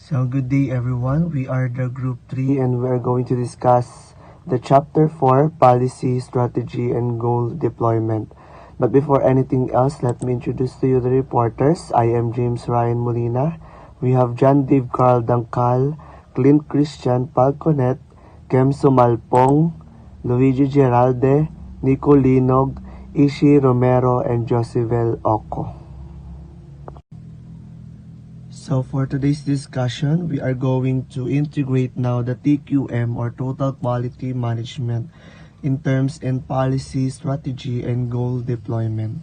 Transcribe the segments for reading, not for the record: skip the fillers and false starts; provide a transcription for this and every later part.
So good day everyone, we are the group 3 and we are going to discuss the chapter 4 policy, strategy and goal deployment. But before anything else, let me introduce to you the reporters. I am James Ryan Molina. We have John Dave Carl Dangkal, Clint Christian Palconet, Kem Sumalpong, Luigi Geralde, Nico Linog, Ishi Romero and Josibel Oco. So for today's discussion, we are going to integrate now the TQM or Total Quality Management in terms in policy, strategy, and goal deployment.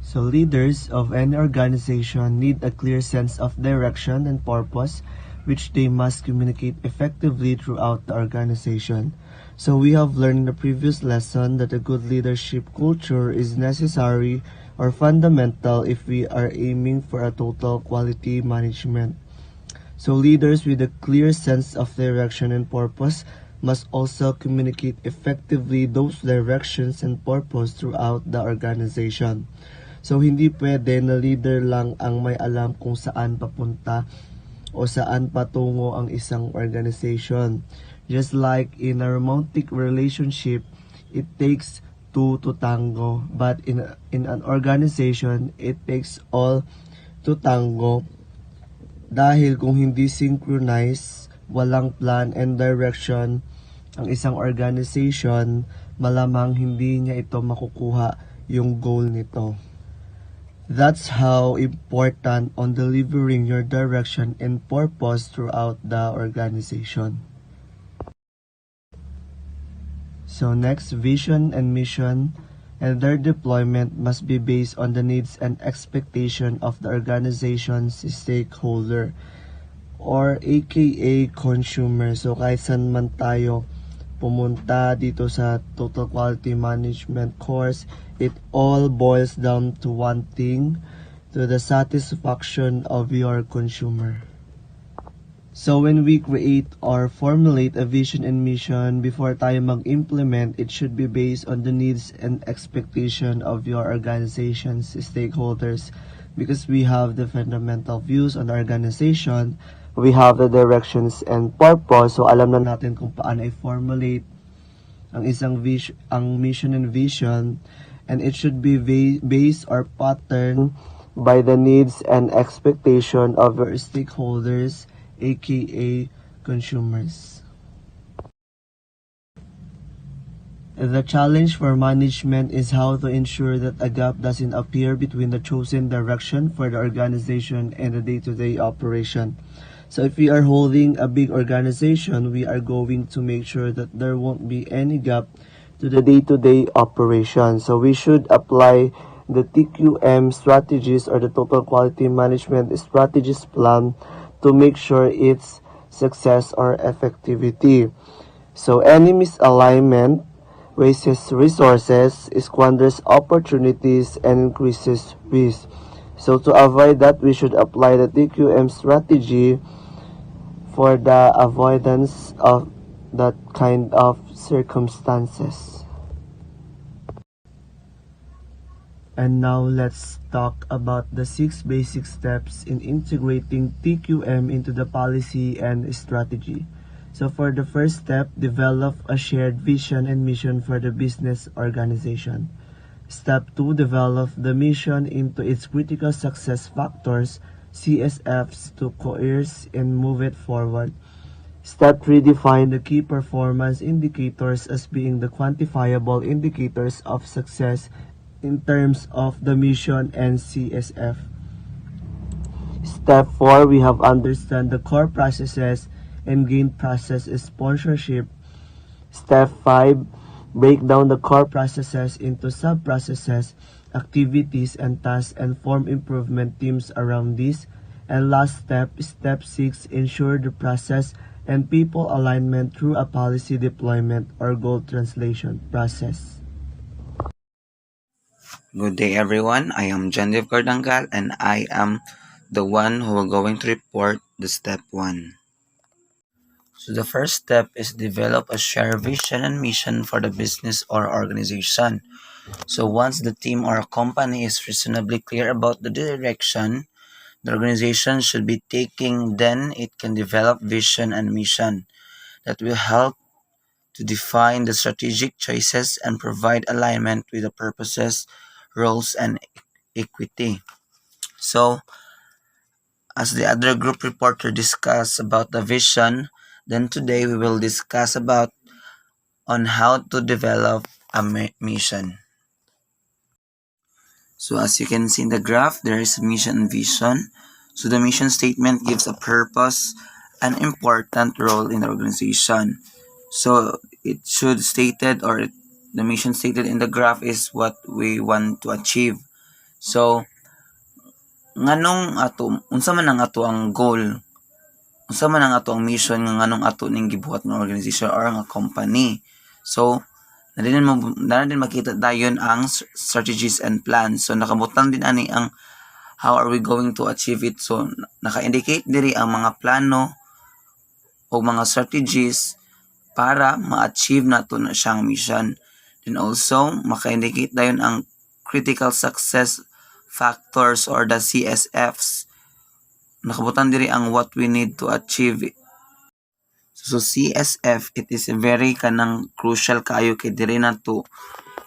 So leaders of any organization need a clear sense of direction and purpose, which they must communicate effectively throughout the organization. So we have learned in the previous lesson that a good leadership culture is necessary or fundamental if we are aiming for a total quality management. So leaders with a clear sense of direction and purpose must also communicate effectively those directions and purpose throughout the organization. So hindi pwede na leader lang ang may alam kung saan papunta o saan patungo ang isang organization. Just like in a romantic relationship, it takes two to tango, but in an organization, it takes all to tango. Dahil kung hindi synchronize, walang plan and direction ang isang organization, malamang hindi niya ito makukuha yung goal nito. That's how important on delivering your direction and purpose throughout the organization. So next, vision and mission and their deployment must be based on the needs and expectation of the organization's stakeholder or aka consumer. So kahit saan man tayo pumunta dito sa Total Quality Management course, it all boils down to one thing, to the satisfaction of your consumer. So when we create or formulate a vision and mission, before tayo mag-implement, it should be based on the needs and expectation of your organization's stakeholders, because we have the fundamental views on the organization, we have the directions and purpose, so alam na natin kung paano i-formulate ang isang mission and vision, and it should be based or pattern by the needs and expectation of your stakeholders, aka consumers. The challenge for management is how to ensure that a gap doesn't appear between the chosen direction for the organization and the day-to-day operation. So if we are holding a big organization, we are going to make sure that there won't be any gap to the day-to-day operation. So we should apply the TQM strategies or the Total Quality Management Strategies Plan to make sure its success or effectivity. So any misalignment wastes resources, squanders opportunities, and increases risk. So to avoid that, we should apply the TQM strategy for the avoidance of that kind of circumstances. And now let's talk about the 6 basic steps in integrating TQM into the policy and strategy. So for the first step, develop a shared vision and mission for the business organization. Step 2, develop the mission into its critical success factors, CSFs, to coerce and move it forward. Step 3, define the key performance indicators as being the quantifiable indicators of success in terms of the mission and CSF. Step 4, we have understand the core processes and gain process sponsorship. Step 5, break down the core processes into sub-processes, activities, and tasks and form improvement teams around this. And last step, step 6, ensure the process and people alignment through a policy deployment or goal translation process. Good day everyone, I am Jandev Kardangal and I am the one who will going to report the step 1. So the first step is develop a shared vision and mission for the business or organization. So once the team or a company is reasonably clear about the direction, the organization should be taking, then it can develop vision and mission that will help to define the strategic choices and provide alignment with the purposes, roles, and equity. So, as the other group reporter discussed about the vision, then today we will discuss about on how to develop a mission. So as you can see in the graph, there is mission and vision. So the mission statement gives a purpose, an important role in the organization. So it should stated or the mission stated in the graph is what we want to achieve. So nganong ato unsa man ang ato ang goal? Unsa man ang ato ang mission nga nganong ato ning gibuhat nga organization or nga company? So na din makita dayon ang strategies and plans. So nakabutang din ani ang how are we going to achieve it. So naka-indicate diri ang mga plano o mga strategies para ma-achieve nato na siyang mission. Then also maka-indicate dayon ang critical success factors or the CSFs. Nakabutang diri ang what we need to achieve. So CSF, it is very kanang crucial kaayo kay diri na to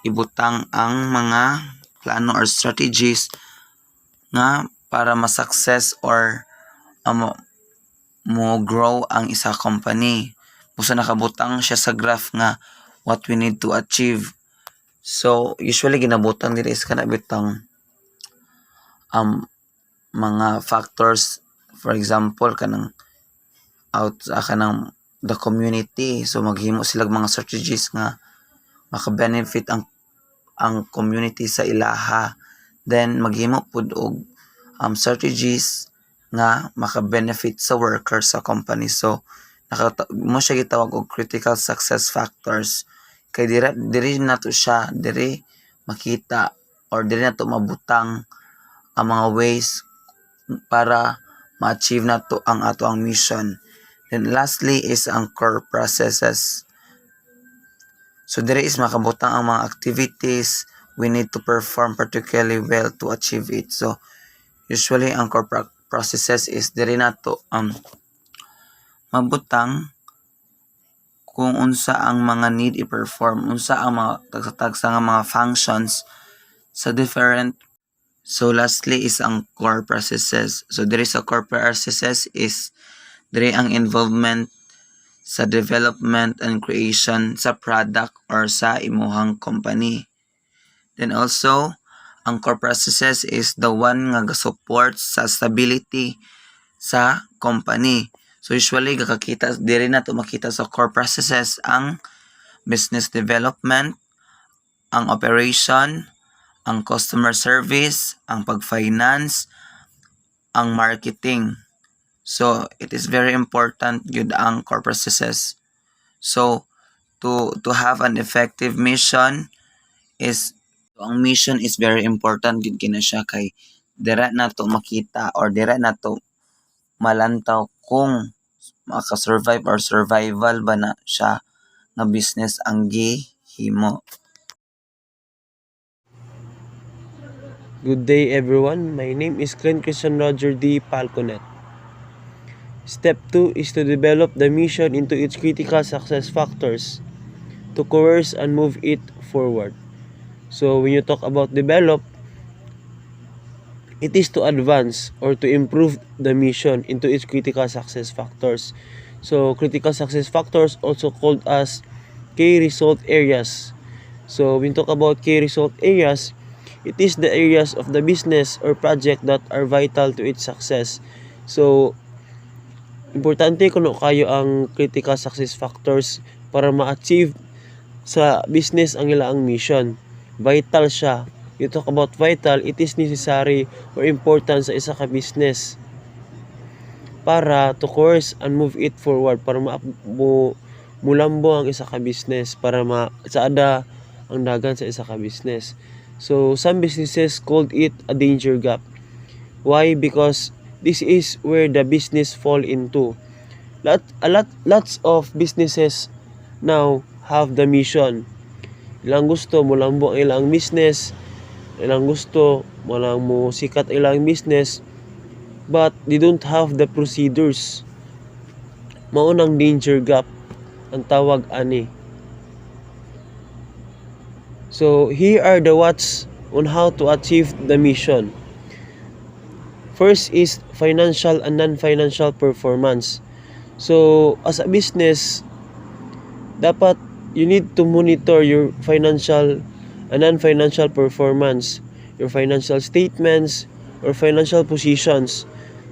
ibutang ang mga plano or strategies nga para ma-success or mo grow ang isa company. Busa nakabutang siya sa graph nga what we need to achieve. So usually ginabutang diri is kana bitang mga factors, for example kanang kanang the community. So maghimo sila mga strategies nga maka-benefit ang community sa ilaha. Then maghimo pud og strategies nga maka-benefit sa workers sa company. So mo siya gitawag og critical success factors kay diri nato siya diri makita or diri nato mabutang ang mga ways para ma-achieve nato ang ato ang mission. Then lastly is ang core processes. So there is makabutang ang mga activities we need to perform particularly well to achieve it. So usually ang core processes is diri nato mabutang kung unsa ang mga need i-perform, unsa ang mga tagsa nga mga functions sa different. So lastly is ang core processes. So there is a core processes is diri ang involvement sa development and creation sa product or sa imuhang company. Then also, ang core processes is the one nga ga-support sa stability sa company. So usually diri na to makita sa core processes ang business development, ang operation, ang customer service, ang pag-finance, ang marketing. So it is very important gyud ang core processes. So to have an effective mission is ang mission is very important gyud kina siya kay dira na to makita or dira na to malantaw kung maka-survive or survival ba na siya nga business ang gihimo. Good day everyone, my name is Glenn Christian Roger D. Falconet. Step 2 is to develop the mission into its critical success factors to coerce and move it forward. So when you talk about develop, it is to advance or to improve the mission into its critical success factors. So critical success factors also called as key result areas. So when you talk about key result areas, it is the areas of the business or project that are vital to its success. So importante kuno kayo ang critical success factors para ma-achieve sa business ang ilang mission. Vital siya. You talk about vital, it is necessary or important sa isa ka business para to course and move it forward, para mulambo ang isa ka business, para saada ang dagan sa isa ka business. So some businesses called it a danger gap. Why? Because this is where the business fall into. Lots of businesses now have the mission. Ilang gusto mulambo ang ilang business, ilang gusto mo sikat ilang business, but they don't have the procedures. Mao nang danger gap ang tawag ani. So here are the what's on how to achieve the mission. First is financial and non-financial performance. So as a business, dapat you need to monitor your financial and non-financial performance, your financial statements or financial positions,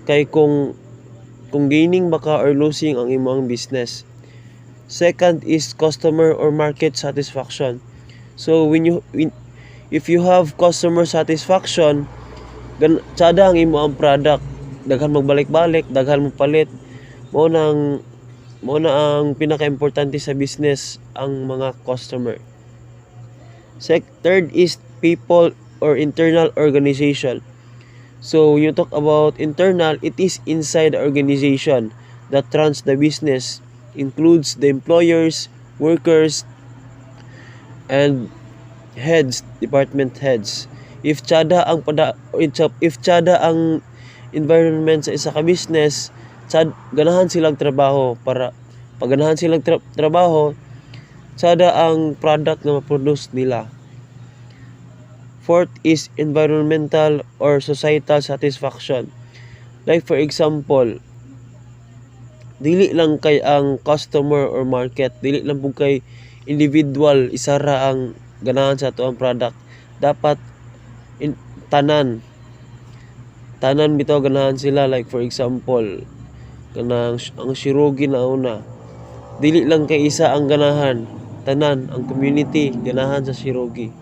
kay kung gaining ba ka or losing ang imong business. Second is customer or market satisfaction. So if you have customer satisfaction, tsada ang imo ang product, daghan magbalik-balik, daghan mo palit, mao na ang pinaka-importante sa business ang mga customer. Third is people or internal organization. So you talk about internal, it is inside the organization that runs the business, includes the employers, workers, and heads, department heads. If tsada ang environment sa isa ka business, ganahan silang trabaho para pag ganahan silang trabaho, tsada ang product na ma-produce nila. Fourth is environmental or societal satisfaction. Like for example, dili lang kay ang customer or market, dili lang po kay individual isa ra ang ganahan sa ato ang product. Dapat tanan bitaw ganahan sila. Like for example, kanang ang Shirogi na una, dili lang kay isa ang ganahan, tanan ang community ganahan sa Shirogi.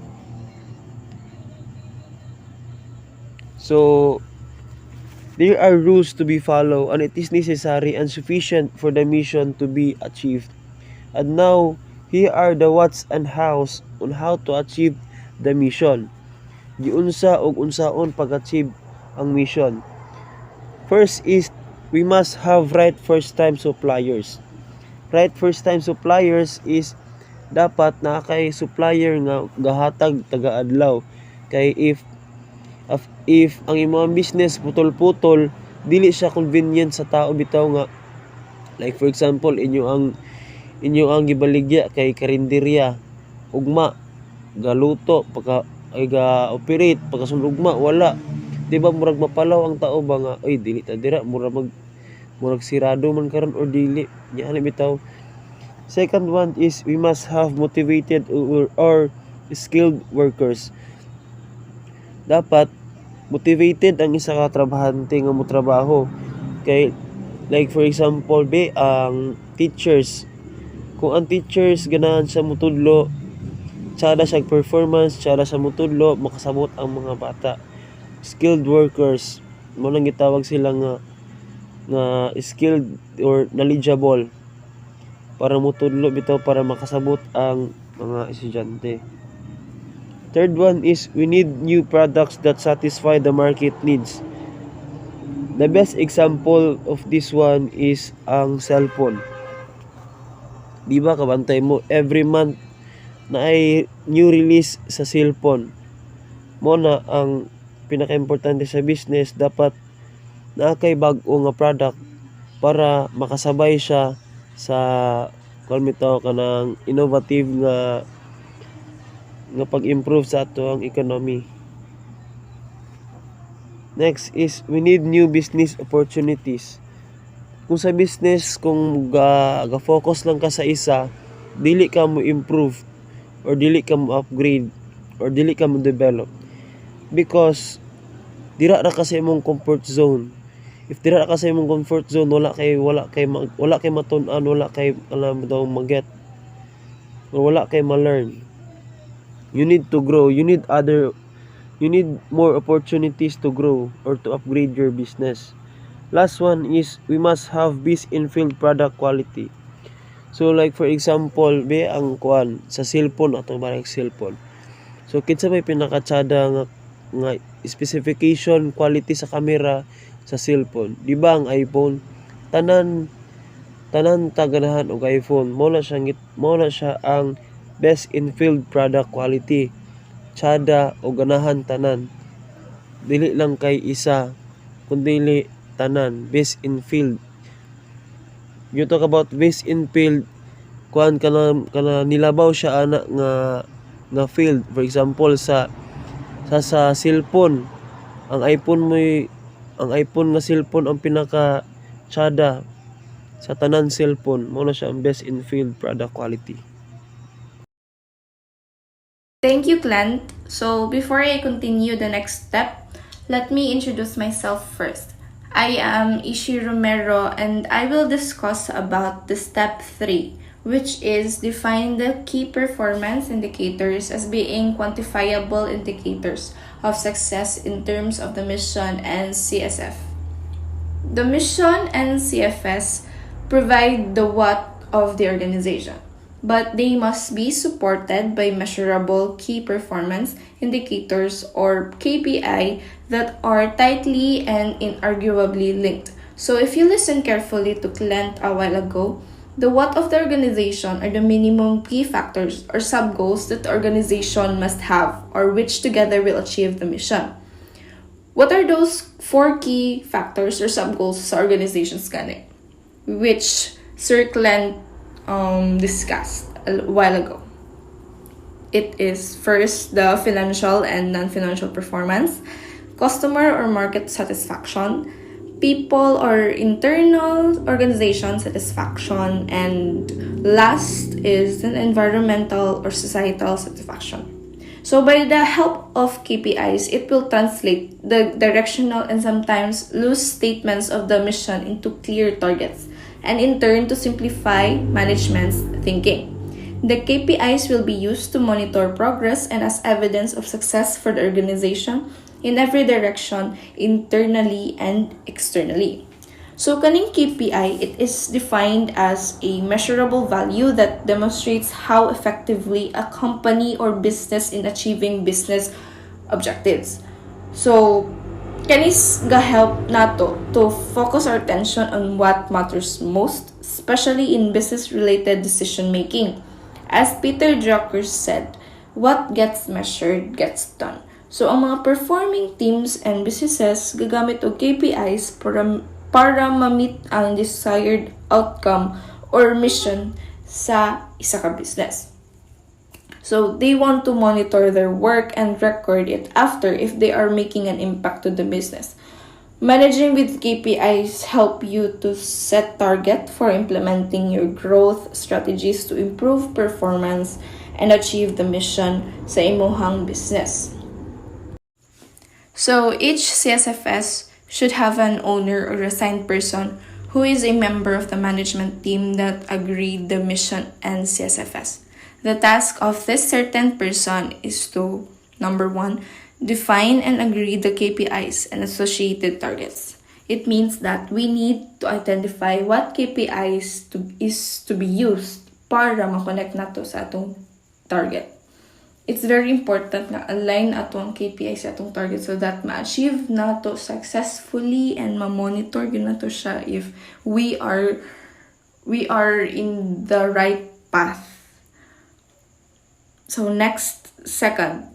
So there are rules to be followed and it is necessary and sufficient for the mission to be achieved. And now here are the what's and how's on how to achieve the mission. Giunsa og unsaon pag-achieve ang mission. First is we must have right first time suppliers. Right first time suppliers is dapat na kay supplier nga gahatag taga-adlaw. Kay if ang imong business putol-putol, dili siya convenient sa tao bitaw nga. Like for example, inyo ang gibaligya kay karinderya, ugma galuto pagka ay ga-operate pagkasunod ugma wala. Di ba murag mapalaw ang tao ba nga ay dili ta dira murag sirado man karon or dili nya ani bitaw. Second one is we must have motivated or skilled workers. Dapat motivated ang isa ka trabahante nga motrabaho. Kay like for example ang teachers, kung ang teachers ganahan sa mutudlo, tsada sa performance, tsada sa mutudlo, makasabot ang mga bata. Skilled workers, mo nang gitawag sila nga skilled or knowledgeable para mutudlo bitaw para makasabot ang mga estudyante. Third one is we need new products that satisfy the market needs. The best example of this one is ang cellphone. Di ba kabantay mo every month na ay new release sa cellphone. Mo na ang pinaka-importante sa business, dapat na kay bag-o nga product para makasabay siya sa kalmitaw kanang innovative nga pag-improve sa ato ang economy. Next is we need new business opportunities. Kung sa business, kung ga-focus lang ka sa isa, dili ka mo improve or dili ka mo upgrade or dili ka mo develop. Because dira ra kasi imong comfort zone. If dira ra kasi imong comfort zone, wala kay matun-an, wala kay alam daw mag-get or wala kay ma-learn. You need to grow. You need more opportunities to grow or to upgrade your business. Last one is we must have best in-field product quality. So like for example, ang kuan sa cellphone atong barang cellphone. So kinsa may pinakatsada nga specification quality sa camera sa cellphone. Di ba ang iPhone tanan taganahan og iPhone mo na siya ang best in-field product quality. Tsada o ganahan tanan. Dili lang kay isa, kundi tanan based in field. You talk about based in field, kuan kana nilabaw siya ana nga field. For example sa cellphone, ang iPhone nga cellphone ang pinaka tsada sa tanan cellphone, mao na siya ang best in field product quality. Thank you, Clint. So before I continue the next step, let me introduce myself first. I am Ishi Romero and I will discuss about the step 3, which is define the key performance indicators as being quantifiable indicators of success in terms of the mission and CSF. The mission and CFS provide the what of the organization, but they must be supported by measurable key performance indicators or KPI that are tightly and inarguably linked. So if you listen carefully to Clint a while ago, the what of the organization are the minimum key factors or sub-goals that the organization must have or which together will achieve the mission. What are those 4 key factors or sub-goals sa organization's gani, which Sir Clint discussed a while ago? It is first the financial and non-financial performance, customer or market satisfaction, people or internal organization satisfaction, and last is an environmental or societal satisfaction. So by the help of KPIs, it will translate the directional and sometimes loose statements of the mission into clear targets, and in turn to simplify management's thinking. The KPIs will be used to monitor progress and as evidence of success for the organization in every direction, internally and externally. So kaning KPI, it is defined as a measurable value that demonstrates how effectively a company or business in achieving business objectives. So kanis ga-help nato to focus our attention on what matters most, especially in business-related decision-making. As Peter Drucker said, what gets measured gets done. So ang mga performing teams and businesses gagamit og KPIs para ma-meet ang desired outcome or mission sa isa ka business. So they want to monitor their work and record it after if they are making an impact to the business. Managing with KPIs help you to set target for implementing your growth strategies to improve performance and achieve the mission sa imuhang business. So each CSFS should have an owner or assigned person who is a member of the management team that agreed the mission and CSFS. The task of this certain person is to, number 1, define and agree the KPIs and associated targets. It means that we need to identify what KPIs is to be used para ma-connect nato sa atong target. It's very important na align ato ang KPI sa atong target so that ma-achieve nato successfully and ma-monitor yun nato siya if we are in the right path. So next, second,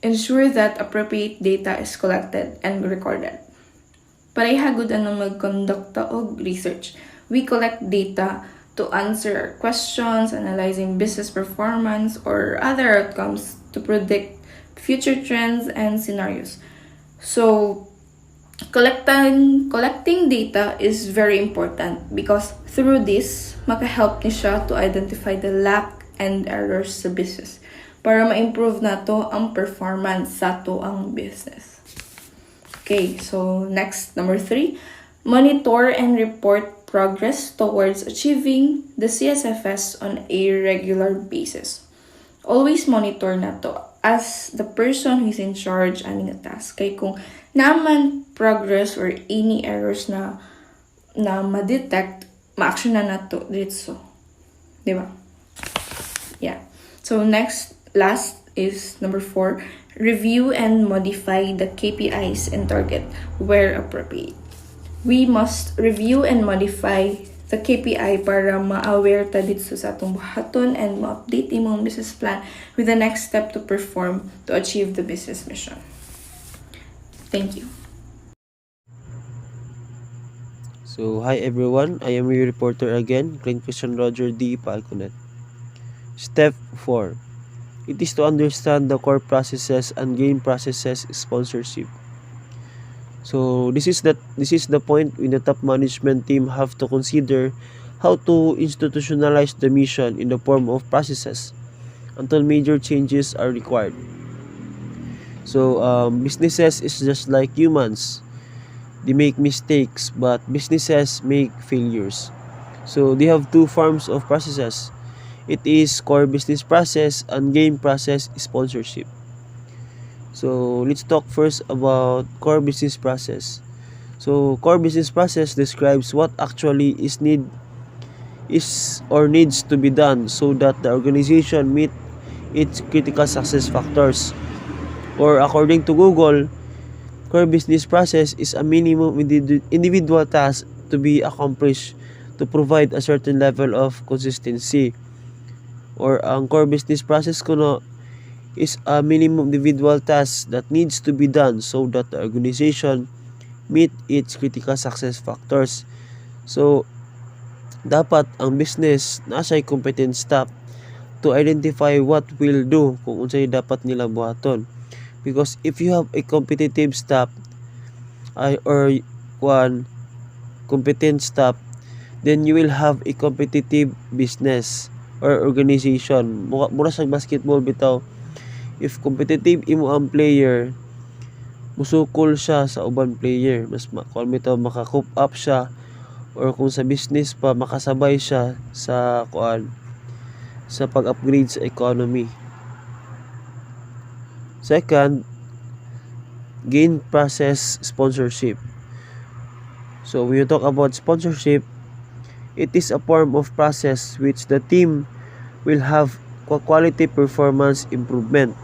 ensure that appropriate data is collected and recorded. Parehagod ang mag-conduct og research. We collect data to answer questions, analyzing business performance or other outcomes to predict future trends and scenarios. So, collecting data is very important because through this, makahelp ni siya to identify the lack and errors sa business para ma-improve nato ang performance sa to ang business. Okay, so next, number 3, monitor and report progress towards achieving the CSFS on a regular basis. Always monitor na to as the person who is in charge ani nga task. Kay kung naman progress or any errors na ma-detect, ma-action na to dito. Diba? Yeah. So last is number 4, review and modify the KPIs and target where appropriate. We must review and modify the KPI para ma-aware ta dito sa atong buhaton and ma-update imong business plan with the next step to perform to achieve the business mission. Thank you. So, hi everyone, I am your reporter again, Clint Christian Roger D. Falconet. Step 4. It is to understand the core processes and gain processes sponsorship. So this is the point when the top management team have to consider how to institutionalize the mission in the form of processes until major changes are required. So businesses is just like humans. They make mistakes, but businesses make failures. So they have two forms of processes. It is core business process and game process sponsorship. So let's talk first about core business process. So core business process describes what actually is or needs to be done so that the organization meet its critical success factors. Or according to Google, core business process is a minimum individual task to be accomplished to provide a certain level of consistency. Or ang core business process kuno is a minimum individual task that needs to be done so that the organization meet its critical success factors. So, dapat ang business nasa'y competent staff to identify what will do kung unsay dapat nila buhaton. Because if you have a competitive staff or one competent staff, then you will have a competitive business or organization. Mura sa basketball bitaw, if competitive imo ang player, musukol siya sa uban player, mas kung bitaw maka-coop up siya, or kung sa business pa makasabay siya sa sa pag-upgrade sa economy. Second, gain process sponsorship. So when you talk about sponsorship, it is a form of process which the team will have quality performance improvement.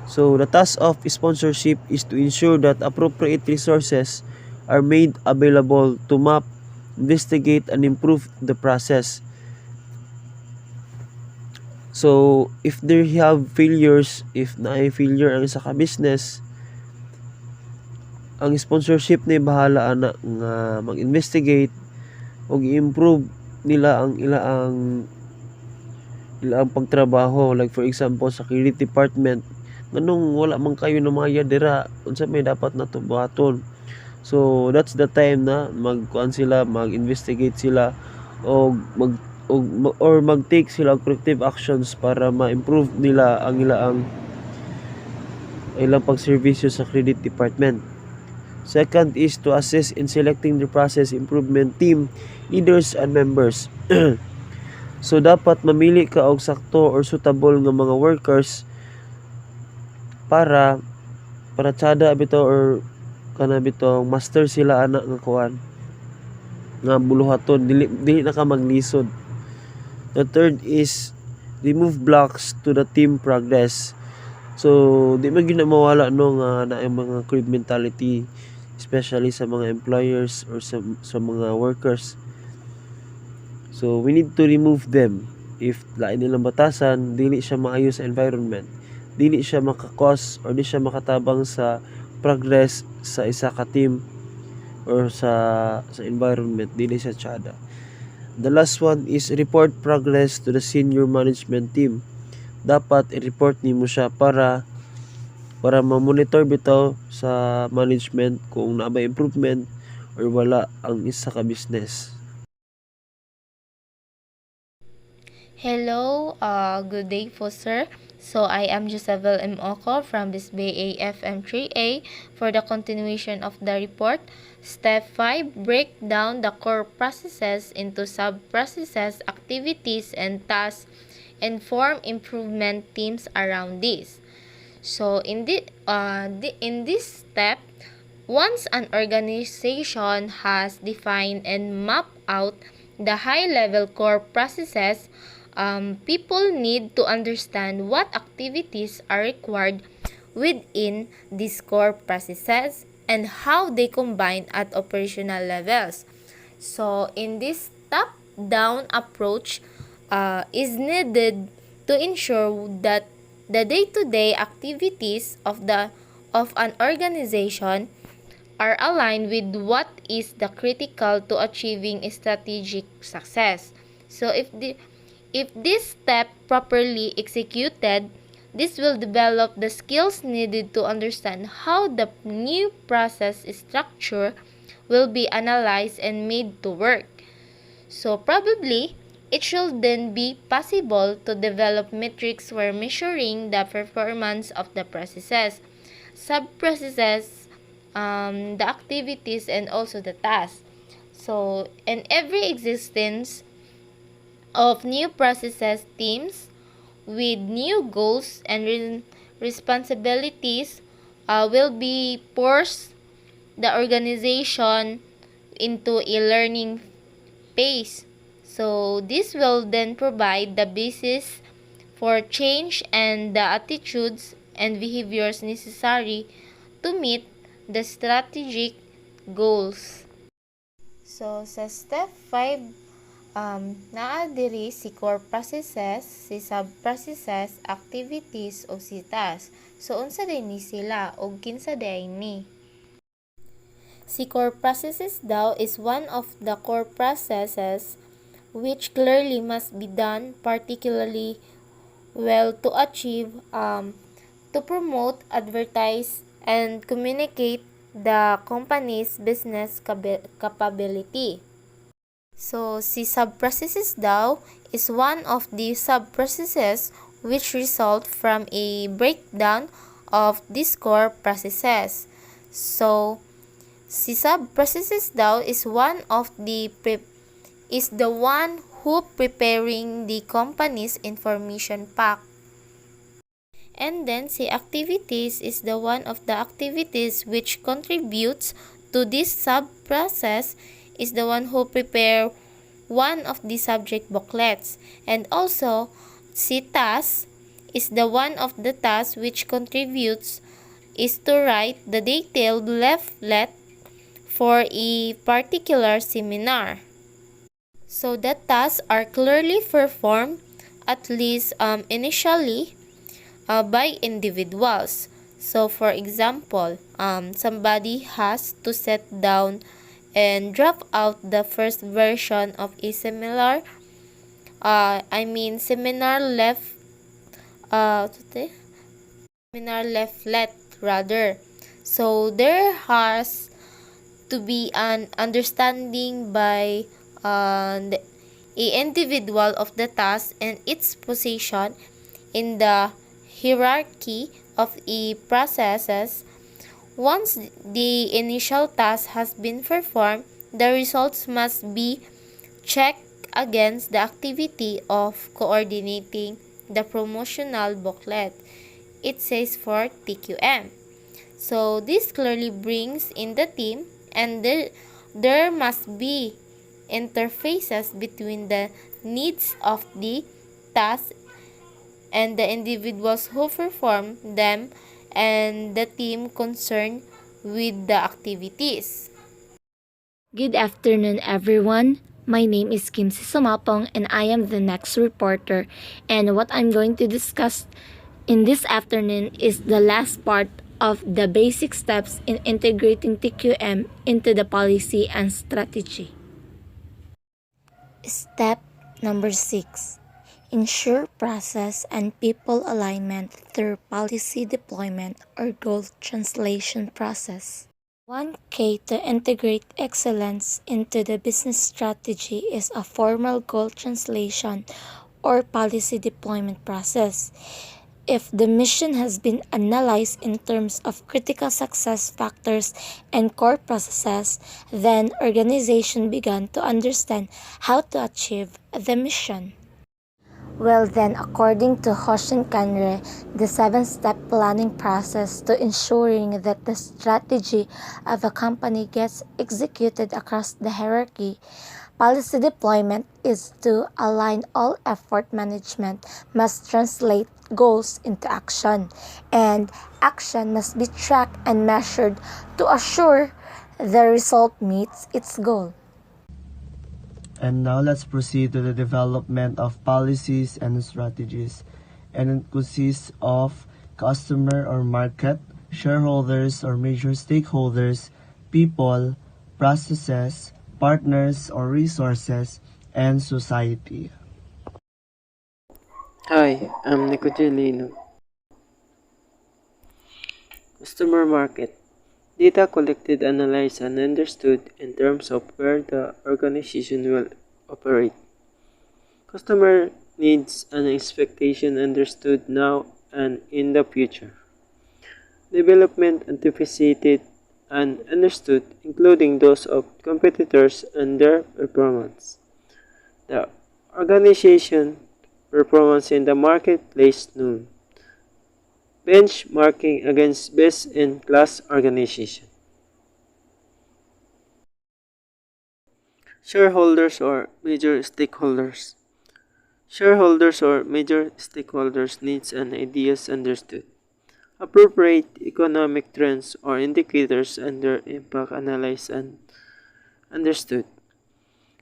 So the task of sponsorship is to ensure that appropriate resources are made available to map, investigate, and improve the process. So, if there have failures, if na failure ang isa ka business, ang sponsorship ni bahala ana nga mag-investigate o i-improve nila ang ilang pagtrabaho. Like for example, sa credit department, nganong wala man kayo na mga dira, unsa may dapat na tubuhaton. So, that's the time na mag-kuan sila, mag-investigate sila o mag-take sila og corrective actions para ma-improve nila ang ilang pagserbisyo sa credit department. Second is to assist in selecting the process improvement team leaders and members. So dapat mamili ka og sakto or suitable nga mga workers para tsada bitaw or kana bitaw master sila ana nga kuan nga buluhaton, dili na ka maglisod. The third is remove blocks to the team progress. So di man gyud na mawala no nga na mga crib mentality, especially sa mga employers or sa mga workers. So we need to remove them. If lain nilang batasan, dili siya maayo sa environment, dili siya makakos or di siya makatabang sa progress sa isa ka team or sa environment, dili siya tsada. The last one is report progress to the senior management team. Dapat i-report nimo siya para ma-monitor bitaw sa management kung naabay improvement or wala ang isa ka business. Hello, good day po sir. So I am Josabel M. Oco from this BAFM 3A for the continuation of the report. Step 5, break down the core processes into sub-processes, activities, and tasks and form improvement teams around this. So in this step, once an organization has defined and mapped out the high-level core processes, people need to understand what activities are required within these core processes and how they combine at operational levels. So, in this top-down approach is needed to ensure that the day-to-day activities of an organization are aligned with what is the critical to achieving strategic success. So if this step properly executed, this will develop the skills needed to understand how the new process structure will be analyzed and made to work. So probably, it should then be possible to develop metrics for measuring the performance of the processes, sub-processes, the activities, and also the tasks. So, in every existence of new processes teams with new goals and responsibilities will be forced the organization into a learning phase. So this will then provide the basis for change and the attitudes and behaviors necessary to meet the strategic goals. So sa step 5, naa diri si core processes, si sub-processes, activities o si task. So unsa din ni sila o kinsa day ni? Si core processes daw is one of the core processes which clearly must be done particularly well to achieve, to promote, advertise, and communicate the company's business capability. So, si sub-processes daw is one of the sub-processes which result from a breakdown of these core processes. So, si sub-processes daw is one who preparing the company's information pack. And then si activities is the one of the activities which contributes to this sub-process, is the one who prepare one of the subject booklets. And also si task is the one of the tasks which contributes is to write the detailed leaflet for a particular seminar. So the tasks are clearly performed, at least initially, by individuals. So for example, somebody has to sit down and draft out the first version of a seminar leaflet rather. So there has to be an understanding by a individual of the task and its position in the hierarchy of a processes. Once the initial task has been performed, the results must be checked against the activity of coordinating the promotional booklet. It says for TQM. So this clearly brings in the team, and there must be interfaces between the needs of the task and the individuals who perform them and the team concerned with the activities. Good afternoon, everyone. My name is Kim Sumapong and I am the next reporter. And what I'm going to discuss in this afternoon is the last part of the basic steps in integrating TQM into the policy and strategy. Step number 6. Ensure process and people alignment through policy deployment or goal translation process. One key to integrate excellence into the business strategy is a formal goal translation or policy deployment process. If the mission has been analyzed in terms of critical success factors and core processes, then organization began to understand how to achieve the mission. Well then, according to Hoshin Kanri, the 7-step planning process to ensuring that the strategy of a company gets executed across the hierarchy, policy deployment is to align all effort. Management must translate goals into action, and action must be tracked and measured to assure the result meets its goal. And now let's proceed to the development of policies and strategies. And it consists of customer or market, shareholders or major stakeholders, people, processes, partners or resources, and society. Hi, I'm Nicogelino. Customer market. Data collected, analyzed, and understood in terms of where the organization will operate. Customer needs and expectation understood now and in the future. Development anticipated and understood, including those of competitors and their performance. The organization performance in the marketplace known. Benchmarking against best-in-class organization. Shareholders or major stakeholders. Shareholders or major stakeholders' needs and ideas understood. Appropriate economic trends or indicators and their impact analyzed and understood.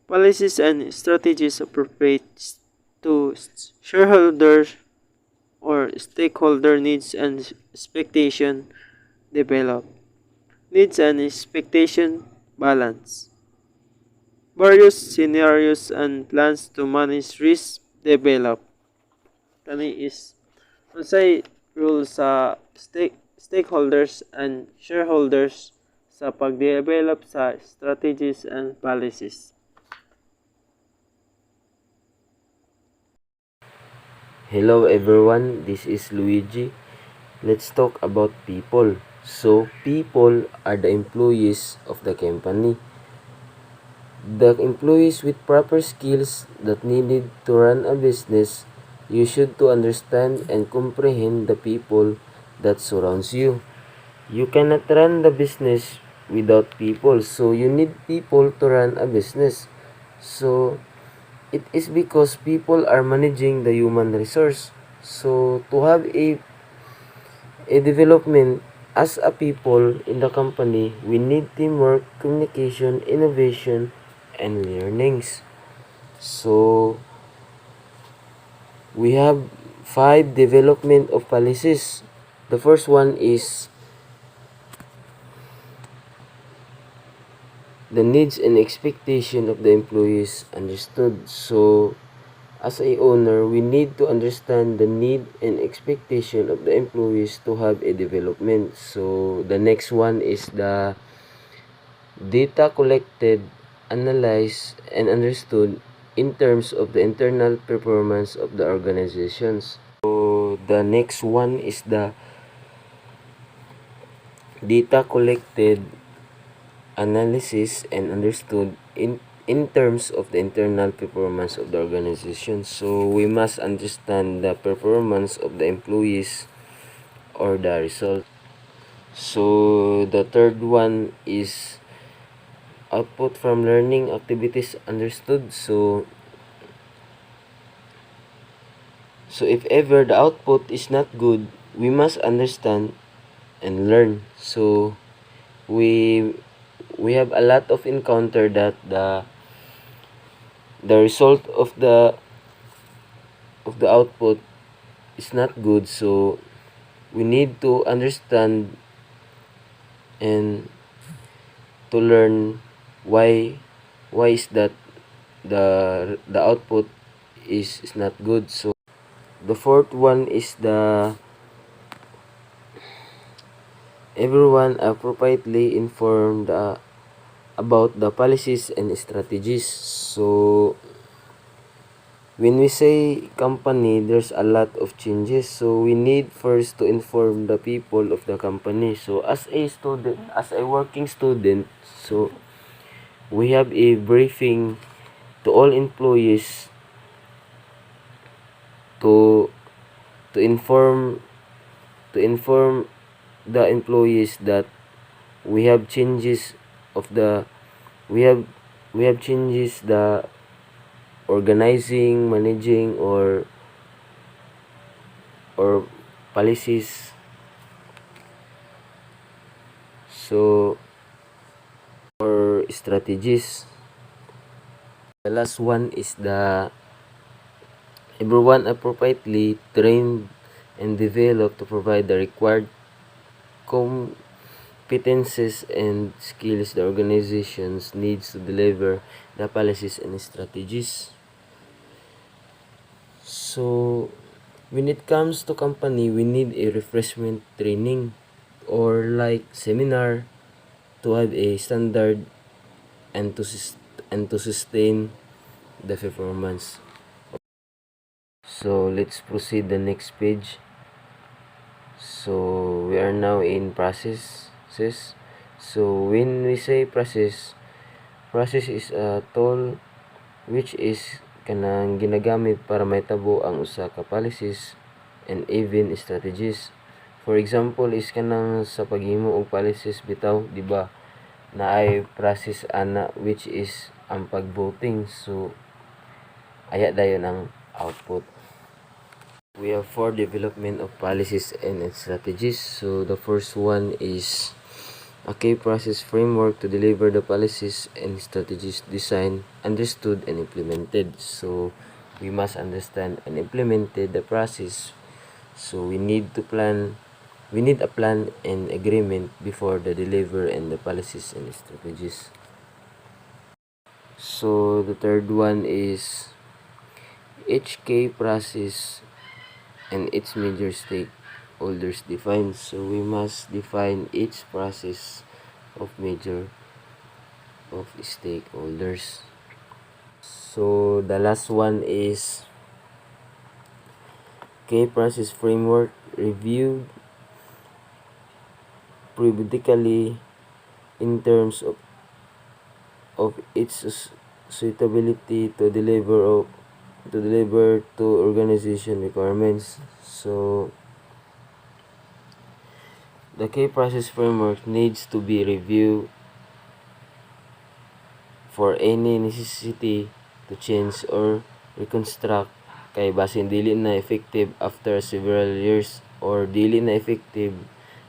Policies and strategies appropriate to shareholders or stakeholder needs and expectation develop. Needs and expectation balance. Various scenarios and plans to manage risk develop. Kani is unsay rule sa stakeholders and shareholders sa pagdevelop sa strategies and policies. Hello everyone, this is Luigi. Let's talk about people. So, people are the employees of the company. The employees with proper skills that needed to run a business, you should to understand and comprehend the people that surrounds you. You cannot run the business without people, so you need people to run a business. So, it is because people are managing the human resource. So, to have a development as a people in the company, we need teamwork, communication, innovation, and learnings. So, we have 5 development of policies. The first one is the needs and expectation of the employees understood. So, as a owner, we need to understand the need and expectation of the employees to have a development. So, the next one is the data collected, analyzed, and understood in terms of the internal performance of the organizations. So, the next one is the data collected, analysis, and understood in terms of the internal performance of the organization. So, we must understand the performance of the employees or the result. So, the third one is output from learning activities understood. So if ever the output is not good, we must understand and learn. So we have a lot of encounter that the result of the output is not good. So we need to understand and to learn why is that the output is not good. So the fourth one is the everyone appropriately informed about the policies and strategies. So when we say company, there's a lot of changes. So we need first to inform the people of the company. So as a student, as a working student, so we have a briefing to all employees to inform the employees that we have changes of the we have changes the organizing, managing, or policies. So or strategies. The last one is the everyone appropriately trained and developed to provide the required competencies and skills the organizations needs to deliver the policies and strategies. So when it comes to company, we need a refreshment training or like seminar to have a standard and to sustain the performance. So let's proceed the next page. So we are now in processes. So when we say process is a tool which is kanang ginagamit para mahitabo ang usa ka policies and even strategies. For example is kanang sa paghimo og policies bitaw, di ba? Naay process ana which is ang pag-voting. So aya dayon ang output. We have 4 development of policies and strategies. So the first one is a key process framework to deliver the policies and strategies designed, understood, and implemented. So we must understand and implemented the process. So we need a plan and agreement before the deliver and the policies and strategies. So the third one is each key process and its major stakeholders defined. So we must define each process of major of stakeholders. So the last one is key process framework reviewed periodically in terms of its suitability to deliver to organization requirements. So the key process framework needs to be reviewed for any necessity to change or reconstruct kay basin dili na effective after several years or dili na effective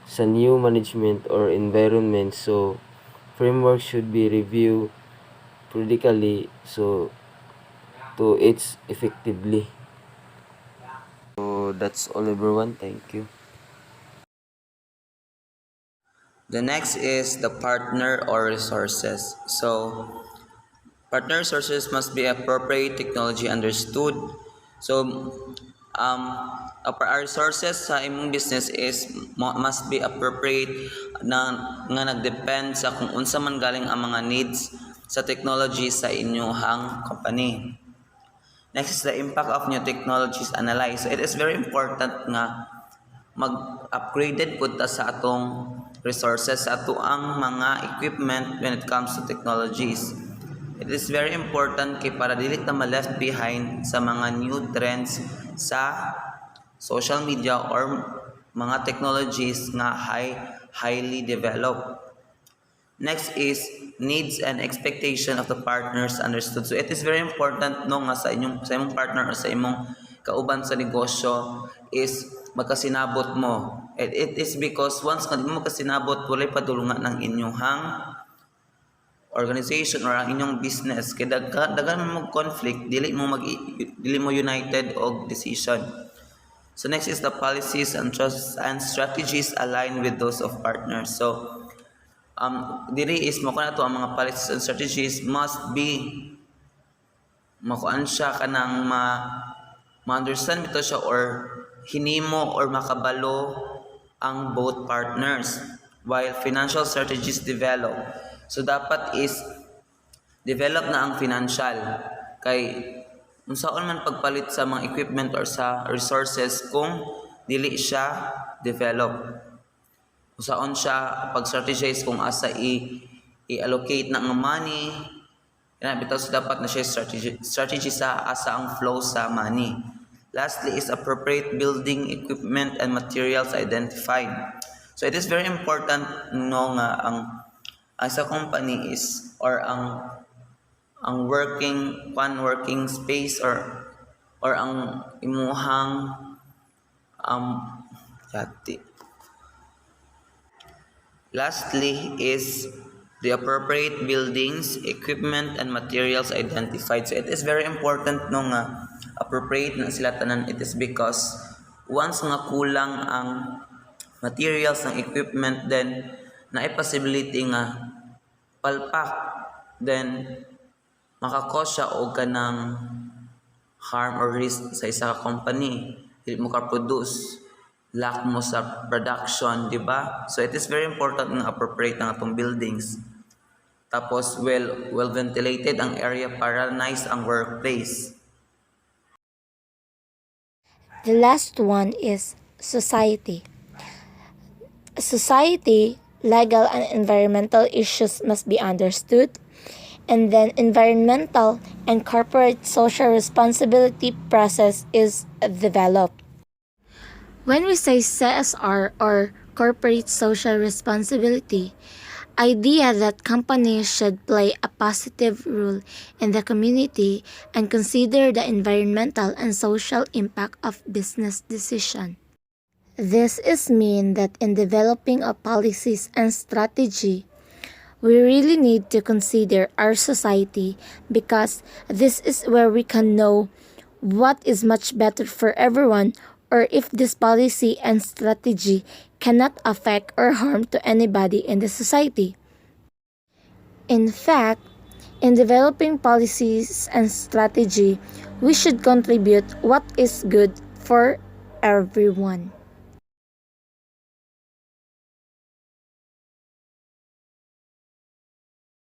sa new management or environment. So framework should be reviewed periodically so to its effectively. So that's all everyone. Thank you. The next is the partner or resources. So partner resources must be appropriate technology understood. So our resources sa imong business is must be appropriate na nga nagdepend sa kung unsa man galing ang mga needs sa technology sa inyong company. Next is the impact of new technologies analyzed. So it is very important nga mag-upgraded pud ta sa atong resources sa ato ang mga equipment when it comes to technologies. It is very important kay para dili ta ma-left behind sa mga new trends sa social media or mga technologies nga highly developed. Next is needs and expectation of the partners understood. So it is very important no nga sa imong partner or sa imong kauban sa negosyo is magkasinabot mo. It is because once nga di mo magkasinabot, walay padulungan ng inyong organization or ang inyong business. Kaya dagan mo conflict, dili mo united og decision. So next is the policies and strategies aligned with those of partners. So diri is mo kana to ang mga policies and strategies must be makuan siya kanang ma-understand bito siya or hinimo or makabalo ang both partners while financial strategies develop. So dapat is develop na ang financial kay unsaon man pagpalit sa mga equipment or sa resources kung dili siya develop. Usaon siya pag-strategize kung asa i-allocate na ang money. Yan, bitaw so dapat na siya strategy sa asa ang flow sa money. Lastly is appropriate building equipment and materials identified. So it is very important no nga ang sa company is or ang working space or ang imuhang yati. Lastly is the appropriate buildings, equipment, and materials identified. So it is very important no nga appropriate na sila tanan. It is because once nga kulang ang materials ng equipment, then na possibility nga palpak, then makakos siya og kanang harm or risk sa isa ka company. Dili mo ka produce, lack mo sa production, di ba? So it is very important nga appropriate ang atong buildings. Tapos well ventilated ang area para nice ang workplace. The last one is society. Society, legal and environmental issues must be understood, and then environmental and corporate social responsibility process is developed. When we say CSR or corporate social responsibility, idea that companies should play a positive role in the community and consider the environmental and social impact of business decision. This is mean that in developing of policies and strategy, we really need to consider our society because this is where we can know what is much better for everyone or if this policy and strategy cannot affect or harm to anybody in the society. In fact, in developing policies and strategy, we should contribute what is good for everyone.